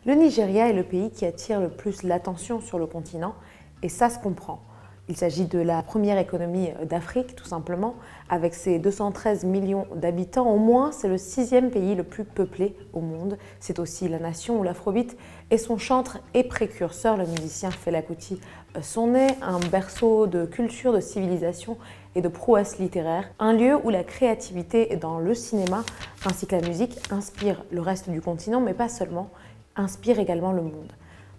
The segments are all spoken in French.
Le Nigeria est le pays qui attire le plus l'attention sur le continent et ça se comprend. Il s'agit de la première économie d'Afrique, tout simplement. Avec ses 213 millions d'habitants, au moins, c'est le 6e pays le plus peuplé au monde. C'est aussi la nation où l'afrobeat est son chantre et précurseur. Le musicien Fela Kuti son né, un berceau de culture, de civilisation et de prouesse littéraire. Un lieu où la créativité dans le cinéma ainsi que la musique inspire le reste du continent, mais pas seulement, inspire également le monde.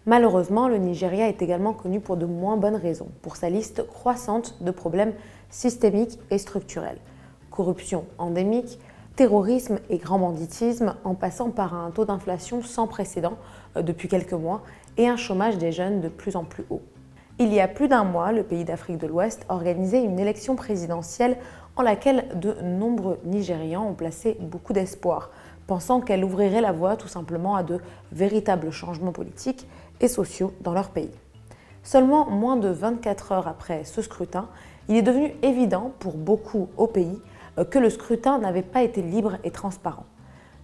Malheureusement, le Nigeria est également connu pour de moins bonnes raisons, pour sa liste croissante de problèmes systémiques et structurels. Corruption endémique, terrorisme et grand banditisme, en passant par un taux d'inflation sans précédent depuis quelques mois et un chômage des jeunes de plus en plus haut. Il y a plus d'un mois, le pays d'Afrique de l'Ouest organisait une élection présidentielle en laquelle de nombreux Nigérians ont placé beaucoup d'espoir, pensant qu'elle ouvrirait la voie tout simplement à de véritables changements politiques et sociaux dans leur pays. Seulement moins de 24 heures après ce scrutin, il est devenu évident pour beaucoup au pays que le scrutin n'avait pas été libre et transparent.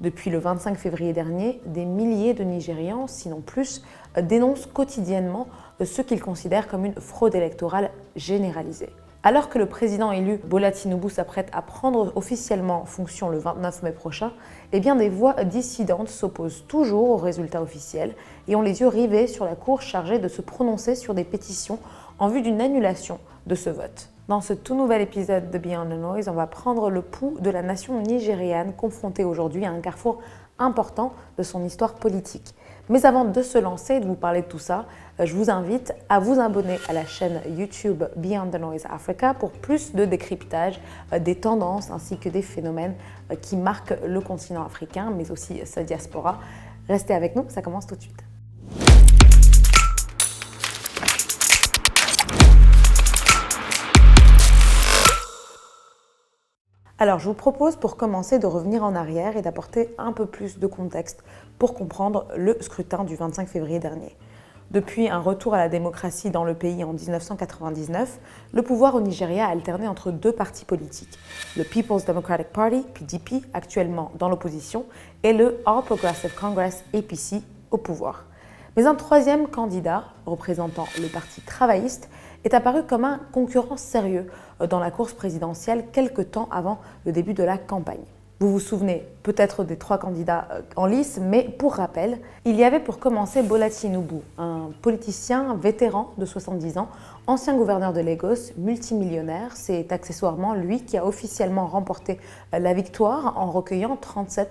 Depuis le 25 février dernier, des milliers de Nigérians, sinon plus, dénoncent quotidiennement ce qu'ils considèrent comme une fraude électorale généralisée. Alors que le président élu Bola Tinubu s'apprête à prendre officiellement fonction le 29 mai prochain, eh bien des voix dissidentes s'opposent toujours aux résultats officiels et ont les yeux rivés sur la Cour chargée de se prononcer sur des pétitions en vue d'une annulation de ce vote. Dans ce tout nouvel épisode de Beyond the Noise, on va prendre le pouls de la nation nigériane confrontée aujourd'hui à un carrefour important de son histoire politique. Mais avant de se lancer et de vous parler de tout ça, je vous invite à vous abonner à la chaîne YouTube Beyond the Noise Africa pour plus de décryptage des tendances ainsi que des phénomènes qui marquent le continent africain, mais aussi sa diaspora. Restez avec nous, ça commence tout de suite. Alors, je vous propose pour commencer de revenir en arrière et d'apporter un peu plus de contexte pour comprendre le scrutin du 25 février dernier. Depuis un retour à la démocratie dans le pays en 1999, le pouvoir au Nigeria a alterné entre deux partis politiques, le People's Democratic Party, PDP, actuellement dans l'opposition, et le All Progressive Congress, APC, au pouvoir. Mais un troisième candidat, représentant le parti travailliste, est apparu comme un concurrent sérieux dans la course présidentielle quelque temps avant le début de la campagne. Vous vous souvenez peut-être des trois candidats en lice, mais pour rappel, il y avait pour commencer Bola Tinubu, un politicien vétéran de 70 ans, ancien gouverneur de Lagos, multimillionnaire. C'est accessoirement lui qui a officiellement remporté la victoire en recueillant 37%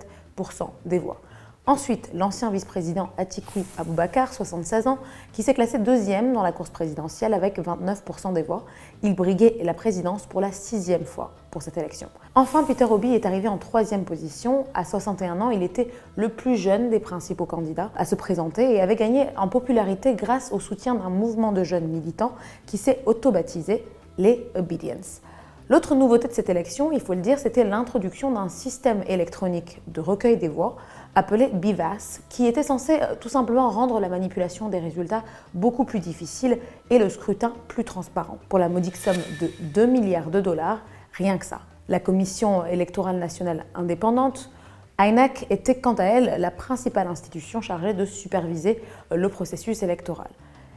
des voix. Ensuite, l'ancien vice-président Atiku Abubakar, 76 ans, qui s'est classé deuxième dans la course présidentielle avec 29% des voix. Il briguait la présidence pour la 6e fois pour cette élection. Enfin, Peter Obi est arrivé en 3e position. À 61 ans, il était le plus jeune des principaux candidats à se présenter et avait gagné en popularité grâce au soutien d'un mouvement de jeunes militants qui s'est auto-baptisé les Obedience. L'autre nouveauté de cette élection, il faut le dire, c'était l'introduction d'un système électronique de recueil des voix appelé BVAS, qui était censé tout simplement rendre la manipulation des résultats beaucoup plus difficile et le scrutin plus transparent. Pour la modique somme de 2 milliards de dollars, rien que ça. La Commission électorale nationale indépendante, INEC, était quant à elle la principale institution chargée de superviser le processus électoral.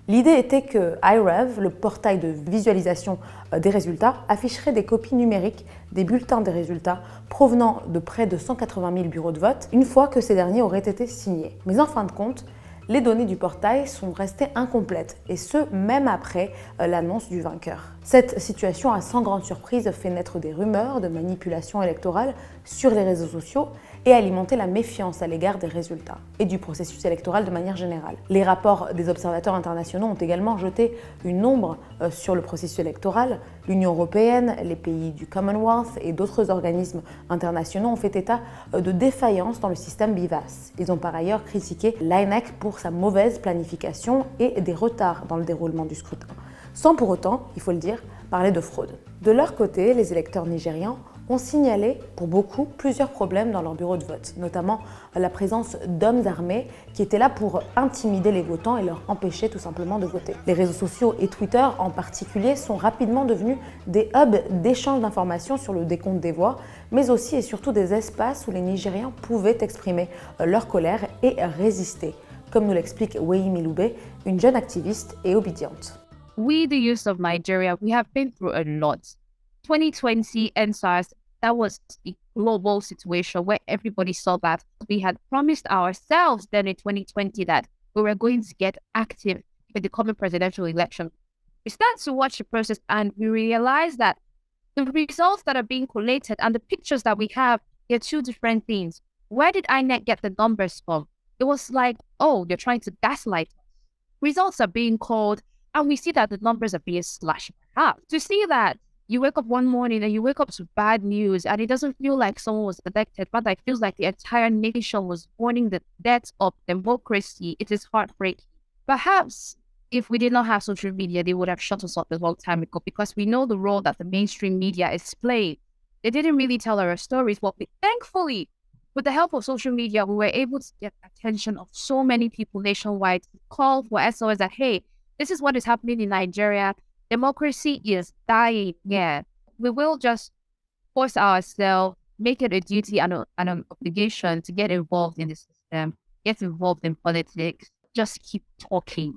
L'idée était que iRev, le portail de visualisation des résultats, afficherait des copies numériques des bulletins des résultats provenant de près de 180 000 bureaux de vote une fois que ces derniers auraient été signés. Mais en fin de compte, les données du portail sont restées incomplètes, et ce, même après l'annonce du vainqueur. Cette situation a sans grande surprise fait naître des rumeurs de manipulation électorale sur les réseaux sociaux et alimenté la méfiance à l'égard des résultats et du processus électoral de manière générale. Les rapports des observateurs internationaux ont également jeté une ombre sur le processus électoral. L'Union européenne, les pays du Commonwealth et d'autres organismes internationaux ont fait état de défaillances dans le système BVAS. Ils ont par ailleurs critiqué l'INEC pour sa mauvaise planification et des retards dans le déroulement du scrutin, sans pour autant, il faut le dire, parler de fraude. De leur côté, les électeurs nigérians ont signalé pour beaucoup plusieurs problèmes dans leur bureau de vote, notamment la présence d'hommes armés qui étaient là pour intimider les votants et leur empêcher tout simplement de voter. Les réseaux sociaux et Twitter en particulier sont rapidement devenus des hubs d'échange d'informations sur le décompte des voix, mais aussi et surtout des espaces où les Nigérians pouvaient exprimer leur colère et résister. comme nous l'explique Wei Milube, une jeune activiste et obédiente. We, the youth of Nigeria, we have been through a lot. 2020 NSAS, that was a global situation where everybody saw that we had promised ourselves then in 2020 that we were going to get active with the coming presidential election. We start to watch the process and we realize that the results that are being collated and the pictures that we have, they're two different things. Where did INEC get the numbers from? It was like, oh, they're trying to gaslight us. Results are being called and we see that the numbers are being slashed by half. To see that you wake up one morning and you wake up to bad news and it doesn't feel like someone was elected, but it feels like the entire nation was mourning the death of democracy. It is heartbreaking. Perhaps if we did not have social media, they would have shut us up a long time ago because we know the role that the mainstream media is playing. They didn't really tell our stories, but thankfully, with the help of social media, we were able to get attention of so many people nationwide to call for SOS that, hey, this is what is happening in Nigeria. Democracy is dying. Yeah, we will just force ourselves, make it a duty and an obligation to get involved in the system, get involved in politics. Just keep talking,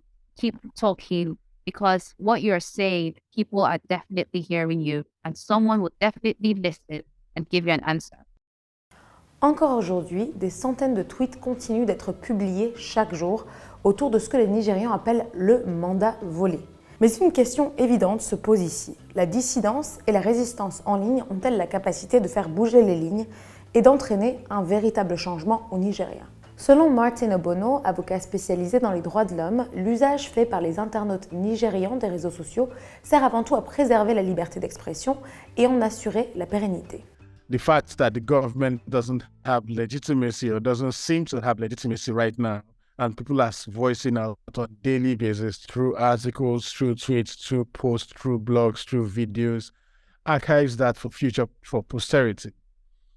because what you're saying, people are definitely hearing you and someone will definitely listen and give you an answer. Encore aujourd'hui, des centaines de tweets continuent d'être publiés chaque jour autour de ce que les Nigérians appellent le mandat volé. Mais une question évidente se pose ici. La dissidence et la résistance en ligne ont-elles la capacité de faire bouger les lignes et d'entraîner un véritable changement au Nigeria ? Selon Martin Obono, avocat spécialisé dans les droits de l'homme, l'usage fait par les internautes nigérians des réseaux sociaux sert avant tout à préserver la liberté d'expression et en assurer la pérennité. The fact that the government doesn't have legitimacy or doesn't seem to have legitimacy right now, and people are voicing out on a daily basis through articles, through tweets, through posts, through blogs, through videos, archives that for posterity.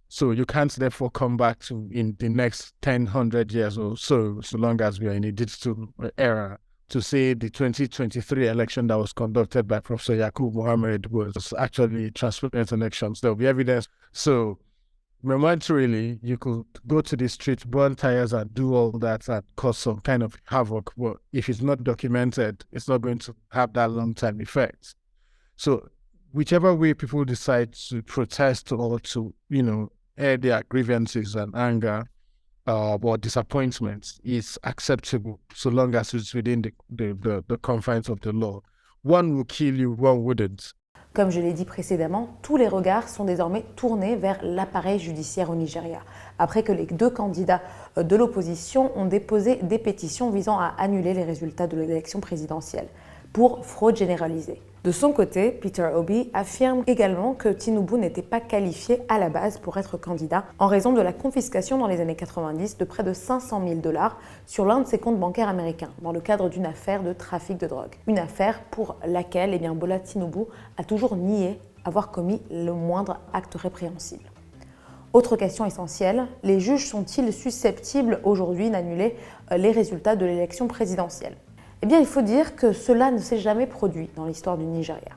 So you can't therefore come back to in the next 100 years or so long as we are in a digital era, to say the 2023 election that was conducted by Professor Yakub Mohammed was actually a transparent election. There will be evidence. So momentarily, you could go to the street, burn tires and do all that and cause some kind of havoc. But if it's not documented, it's not going to have that long-term effect. So whichever way people decide to protest or to, air their grievances and anger or disappointments is acceptable so long as it's within the confines of the law. One will kill you, one wouldn't. Comme je l'ai dit précédemment, tous les regards sont désormais tournés vers l'appareil judiciaire au Nigeria, après que les deux candidats de l'opposition ont déposé des pétitions visant à annuler les résultats de l'élection présidentielle pour fraude généralisée. De son côté, Peter Obi affirme également que Tinubu n'était pas qualifié à la base pour être candidat en raison de la confiscation dans les années 90 de près de 500 000 $ sur l'un de ses comptes bancaires américains dans le cadre d'une affaire de trafic de drogue. Une affaire pour laquelle Bola Tinubu a toujours nié avoir commis le moindre acte répréhensible. Autre question essentielle, les juges sont-ils susceptibles aujourd'hui d'annuler les résultats de l'élection présidentielle ? Eh bien, il faut dire que cela ne s'est jamais produit dans l'histoire du Nigeria.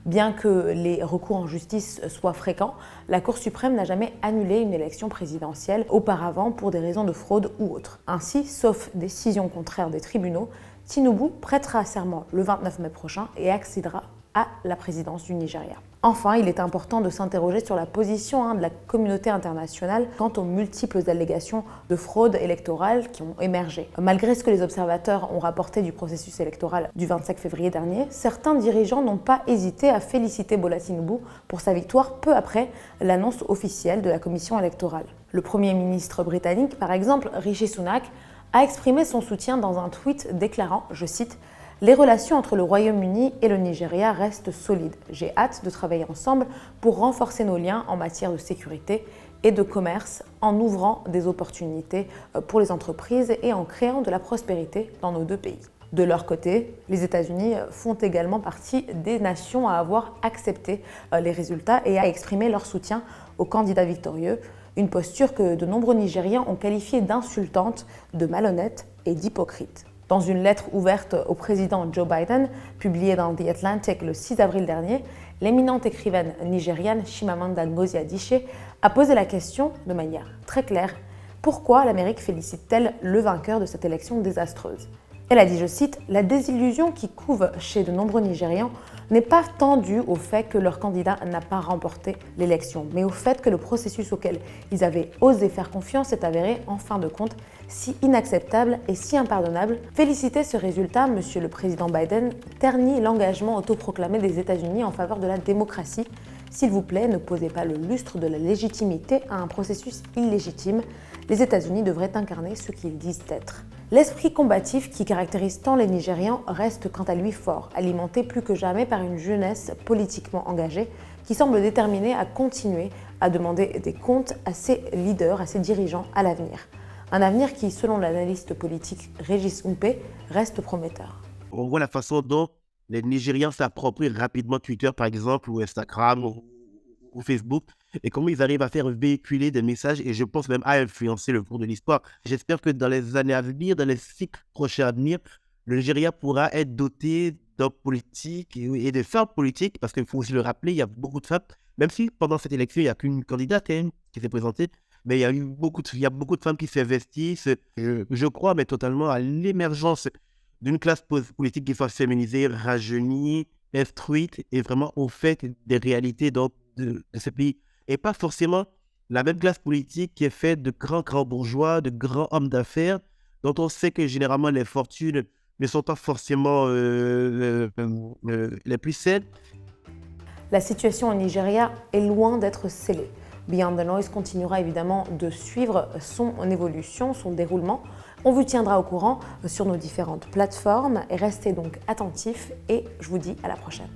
Bien que les recours en justice soient fréquents, la Cour suprême n'a jamais annulé une élection présidentielle auparavant pour des raisons de fraude ou autres. Ainsi, sauf décision contraire des tribunaux, Tinubu prêtera serment le 29 mai prochain et accédera à la présidence du Nigeria. Enfin, il est important de s'interroger sur la position de la communauté internationale quant aux multiples allégations de fraude électorale qui ont émergé. Malgré ce que les observateurs ont rapporté du processus électoral du 25 février dernier, certains dirigeants n'ont pas hésité à féliciter Bola Tinubu pour sa victoire peu après l'annonce officielle de la commission électorale. Le Premier ministre britannique, par exemple, Rishi Sunak, a exprimé son soutien dans un tweet déclarant, je cite, « Les relations entre le Royaume-Uni et le Nigeria restent solides. J'ai hâte de travailler ensemble pour renforcer nos liens en matière de sécurité et de commerce en ouvrant des opportunités pour les entreprises et en créant de la prospérité dans nos deux pays. » De leur côté, les États-Unis font également partie des nations à avoir accepté les résultats et à exprimer leur soutien au candidat victorieux, une posture que de nombreux Nigérians ont qualifiée d'insultante, de malhonnête et d'hypocrite. Dans une lettre ouverte au président Joe Biden, publiée dans The Atlantic le 6 avril dernier, l'éminente écrivaine nigériane Chimamanda Ngozi Adichie a posé la question de manière très claire. Pourquoi l'Amérique félicite-t-elle le vainqueur de cette élection désastreuse? Elle a dit, je cite, « La désillusion qui couve chez de nombreux Nigérians n'est pas tant due au fait que leur candidat n'a pas remporté l'élection, mais au fait que le processus auquel ils avaient osé faire confiance s'est avéré, en fin de compte, si inacceptable et si impardonnable. Féliciter ce résultat, Monsieur le Président Biden, ternit l'engagement autoproclamé des États-Unis en faveur de la démocratie. S'il vous plaît, ne posez pas le lustre de la légitimité à un processus illégitime. Les États-Unis devraient incarner ce qu'ils disent être. » L'esprit combatif qui caractérise tant les Nigérians reste quant à lui fort, alimenté plus que jamais par une jeunesse politiquement engagée qui semble déterminée à continuer à demander des comptes à ses leaders, à ses dirigeants à l'avenir. Un avenir qui, selon l'analyste politique Régis Oupé, reste prometteur. On voit la façon dont les Nigérians s'approprient rapidement Twitter, par exemple, ou Instagram, ou Facebook, et comment ils arrivent à faire véhiculer des messages, et je pense même à influencer le cours de l'histoire. J'espère que dans les années à venir, dans les cycles prochains à venir, le Nigeria pourra être doté d'hommes politiques et de femmes politiques, parce qu'il faut aussi le rappeler, il y a beaucoup de femmes, même si pendant cette élection, il n'y a qu'une candidate qui s'est présentée, mais il y a beaucoup de femmes qui s'investissent. Je crois, mais totalement, à l'émergence d'une classe politique qui soit féminisée, rajeunie, instruite, et vraiment au fait des réalités de ce pays. Et pas forcément la même classe politique qui est faite de grands bourgeois, de grands hommes d'affaires, dont on sait que généralement les fortunes ne sont pas forcément les plus saines. La situation au Nigeria est loin d'être scellée. Beyond the Noise continuera évidemment de suivre son évolution, son déroulement. On vous tiendra au courant sur nos différentes plateformes et restez donc attentifs et je vous dis à la prochaine.